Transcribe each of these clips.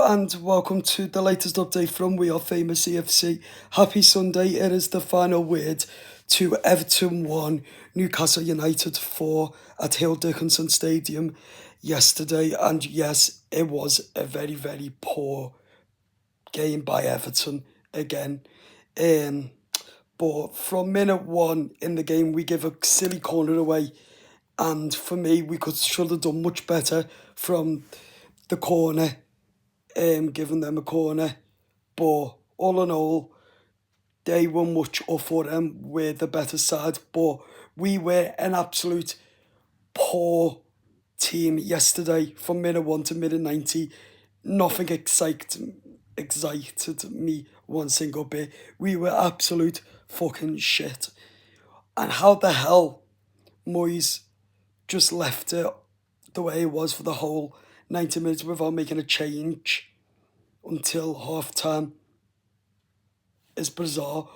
and welcome to the latest update from We Are Famous EFC. Happy Sunday. It is the final word to Everton 1, Newcastle United 4 at Hill Dickinson Stadium yesterday. And yes, it was a very, very poor game by Everton again. But from minute one in the game, we give a silly corner away. And for me, we should have done much better from the corner. Giving them a corner, but all in all, they were much up for them. We're the better side, but we were an absolute poor team yesterday from minute 1 to minute 90. Nothing excited me one single bit. We were absolute fucking shit. And how the hell Moyes just left it the way it was for the whole 90 minutes without making a change until half-time is bizarre.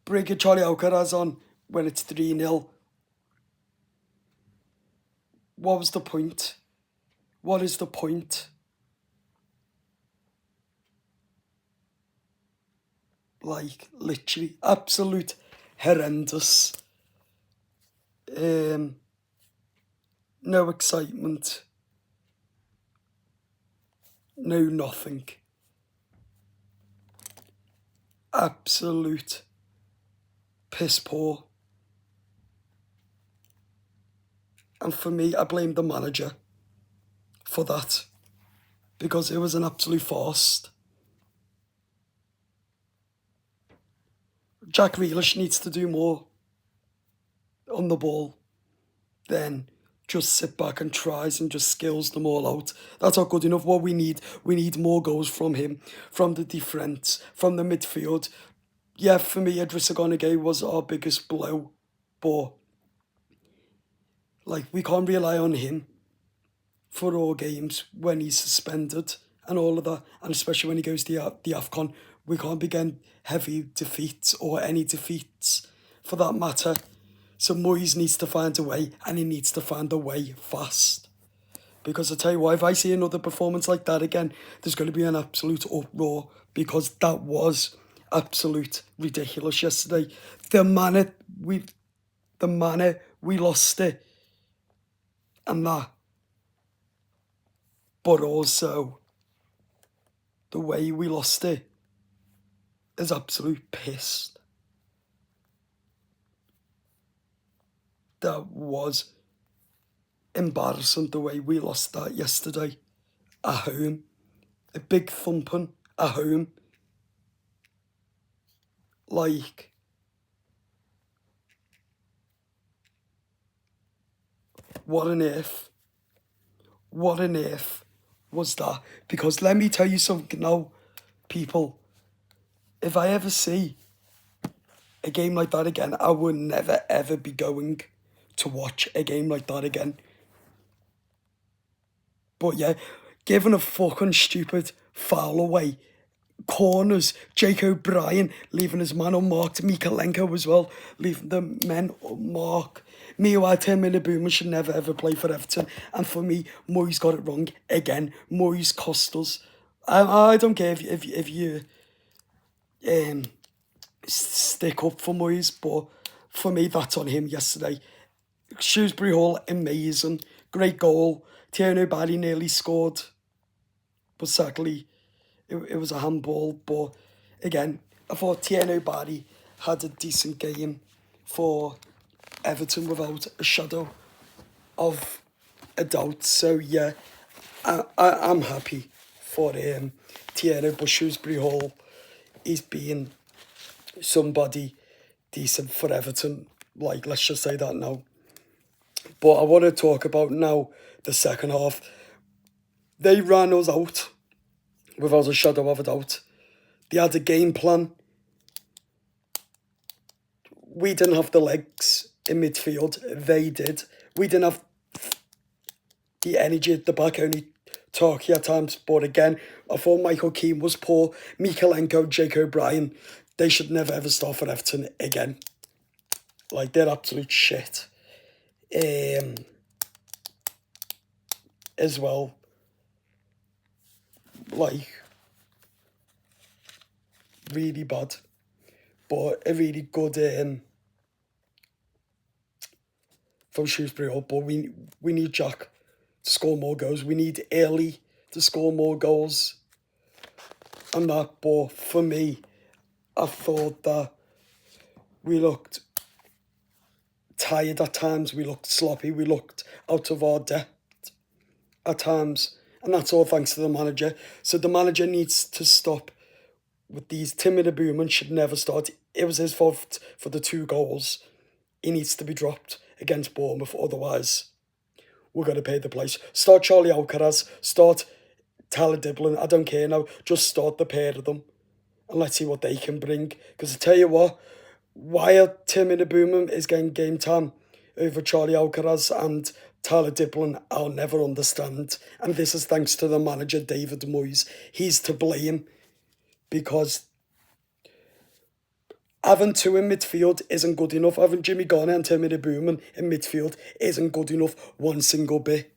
Bringing Charlie Alcaraz on when it's 3-0. What was the point? What is the point? Like, literally, absolute horrendous. No excitement. No nothing. Absolute piss poor. And for me, I blame the manager for that, because it was an absolute farce. Jack Grealish needs to do more on the ball than just sit back and tries and just skills them all out. That's not good enough. What we need more goals from him, from the defence, from the midfield. Yeah, for me, Idrissa Gueye was our biggest blow, but like, we can't rely on him for all games when he's suspended and all of that, and especially when he goes to the AFCON. We can't be getting heavy defeats or any defeats for that matter. So Moyes needs to find a way, and he needs to find a way fast. Because I tell you what, if I see another performance like that again, there's going to be an absolute uproar, because that was absolute ridiculous yesterday. The manner we lost it, and that. But also, the way we lost it is absolute pissed. That was embarrassing, the way we lost that yesterday at home. A big thumping at home. Like, what on earth? What on earth was that? Because let me tell you something now, people. If I ever see a game like that again, I will never ever be going to watch a game like that again. But yeah, giving a fucking stupid foul away. Corners, Jake O'Brien leaving his man unmarked, Mikalenko as well, leaving the men unmarked. Meanwhile, 10-minute Boomer should never ever play for Everton. And for me, Moyes got it wrong again. Moyes cost us. I don't care if you stick up for Moyes, but for me, that's on him yesterday. Shrewsbury Hall, amazing. Great goal. Thierry Barry nearly scored, but sadly, it was a handball. But again, I thought Thierry Barry had a decent game for Everton without a shadow of a doubt. So yeah, I'm happy for Thierry, but Shrewsbury Hall, he's being somebody decent for Everton. Like, let's just say that now. But I want to talk about now the second half. They ran us out without a shadow of a doubt. They had a game plan. We didn't have the legs in midfield. They did. We didn't have the energy at the back, only Turkey at times. But again, I thought Michael Keane was poor. Mikalenko, Jake O'Brien, they should never ever start for Everton again. Like, they're absolute shit. As well, like, really bad. But a really good from Shrewsbury up. But we need Jack to score more goals. We need Early to score more goals and that. But for me, I thought that we looked tired at times. We looked sloppy. We looked out of our depth at times. And that's all thanks to the manager. So the manager needs to stop with these. Timmy the Booman should never start. It was his fault for the 2 goals. He needs to be dropped against Bournemouth. Otherwise, we're going to pay the price. Start Charlie Alcaraz. Start Tyler Diblin. I don't care now. Just start the pair of them. And let's see what they can bring. Because I tell you what, why Timmy the Booman is getting game time over Charlie Alcaraz and Tyler Diblin, I'll never understand. And this is thanks to the manager, David Moyes. He's to blame because having 2 in midfield isn't good enough. Having Jimmy Garner and Timmy the Booman in midfield isn't good enough one single bit.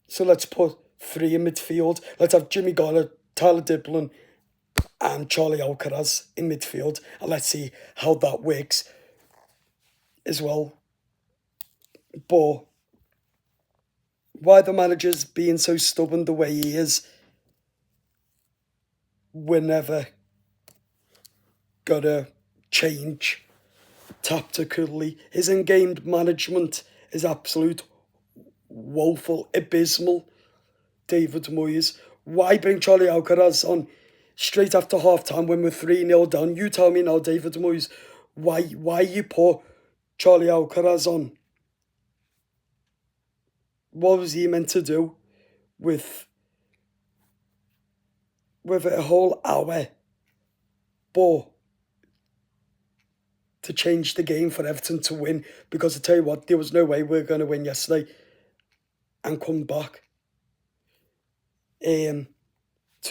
So let's put 3 in midfield. Let's have Jimmy Garner, Tyler Diblin and Charlie Alcaraz in midfield. And let's see how that works as well. But why the manager's being so stubborn the way he is, we're never gonna change tactically. His in-game management is absolute woeful, abysmal. David Moyes, why bring Charlie Alcaraz on straight after half-time when we're 3-0 down? You tell me now, David Moyes, why you put Charlie Alcaraz on? What was he meant to do with a whole hour? But to change the game for Everton to win, because I tell you what, there was no way we were going to win yesterday and come back to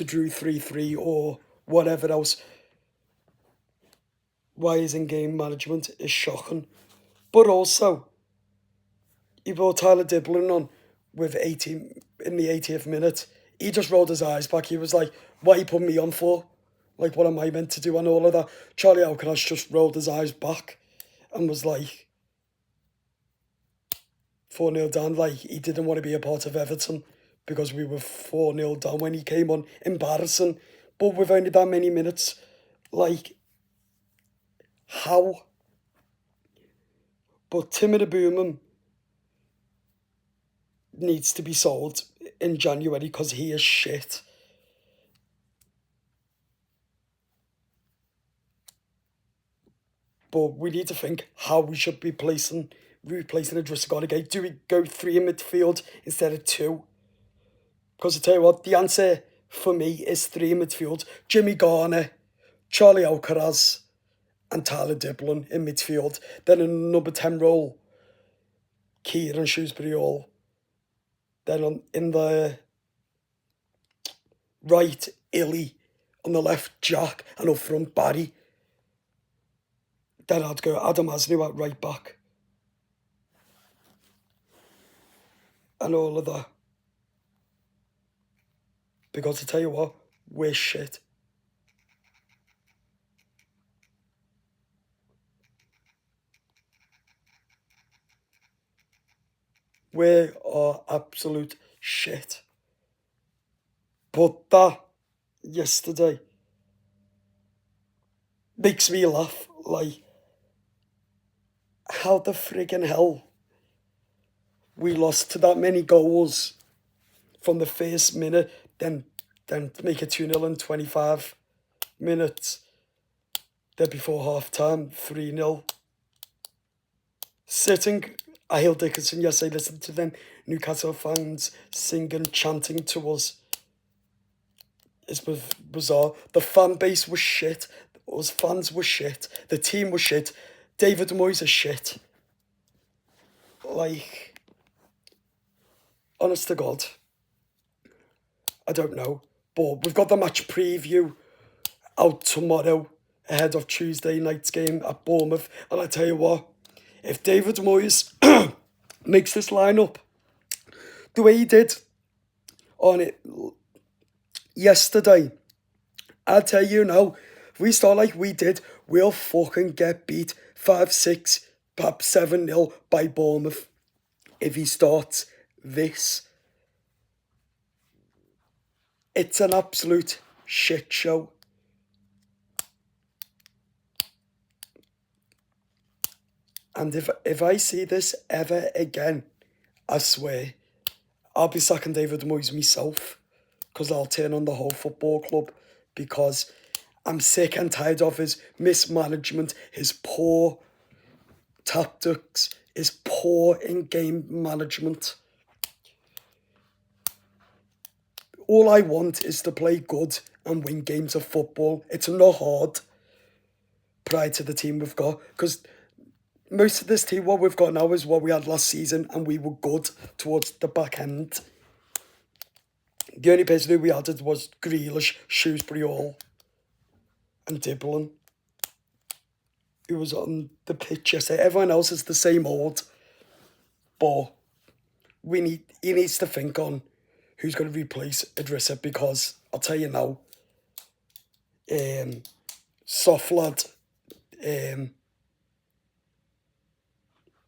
drew 3-3 or whatever else. Why his in-game management is shocking. But also, he brought Tyler Diblin on with 18 in the 80th minute. He just rolled his eyes back. He was like, what are you putting me on for? Like, what am I meant to do and all of that? Charlie Alcaraz just rolled his eyes back and was like 4-0 down. Like, he didn't want to be a part of Everton because we were 4-0 down when he came on. Embarrassing. But with only that many minutes, like, how? But Timmy the Booman needs to be sold in January because he is shit. But we need to think how we should be replacing Idrissa Gana Gueye. Do we go 3 in midfield instead of 2? Because I tell you what, the answer for me is 3 in midfield. Jimmy Garner, Charlie Alcaraz and Tyler Diblin in midfield. Then in the number 10 role, Kieran Shrewsbury Hall. Then in the right, Illy. On the left, Jack. And up front, Barry. Then I'd go Adam Asnew at right back. And all of that. Because I tell you what, we're shit. We are absolute shit. But that yesterday makes me laugh. Like, how the friggin' hell we lost to that many goals from the first minute, then to make it 2-0 in 25 minutes. Then before half-time, 3-0. Sitting, I heard Dickinson yesterday, listened to them Newcastle fans singing, chanting to us. It's bizarre. The fan base was shit. Us fans were shit. The team was shit. David Moyes is shit. Like, honest to God, I don't know. But we've got the match preview out tomorrow ahead of Tuesday night's game at Bournemouth. And I tell you what, if David Moyes makes this lineup the way he did on it yesterday. I'll tell you now, if we start like we did, we'll fucking get beat 5-6, perhaps 7-0 by Bournemouth if he starts this. It's an absolute shit show. And if I see this ever again, I swear, I'll be sacking David Moyes myself, because I'll turn on the whole football club, because I'm sick and tired of his mismanagement, his poor tactics, his poor in-game management. All I want is to play good and win games of football. It's not hard prior to the team we've got, because most of this team, what we've got now is what we had last season, and we were good towards the back end. The only person who we added was Grealish, Shrewsbury Hall, and Diblin, who was on the pitch yesterday. Everyone else is the same old, but he needs to think on who's going to replace Idrissa, because I'll tell you now, soft lad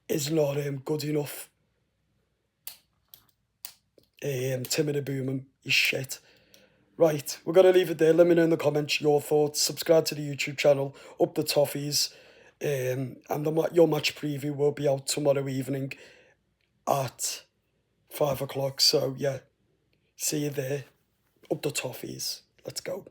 is not good enough. Timothy Booman is shit. Right, we're going to leave it there. Let me know in the comments your thoughts. Subscribe to the YouTube channel, up the toffees. And your match preview will be out tomorrow evening at 5 o'clock. So, yeah, see you there. Up the toffees. Let's go.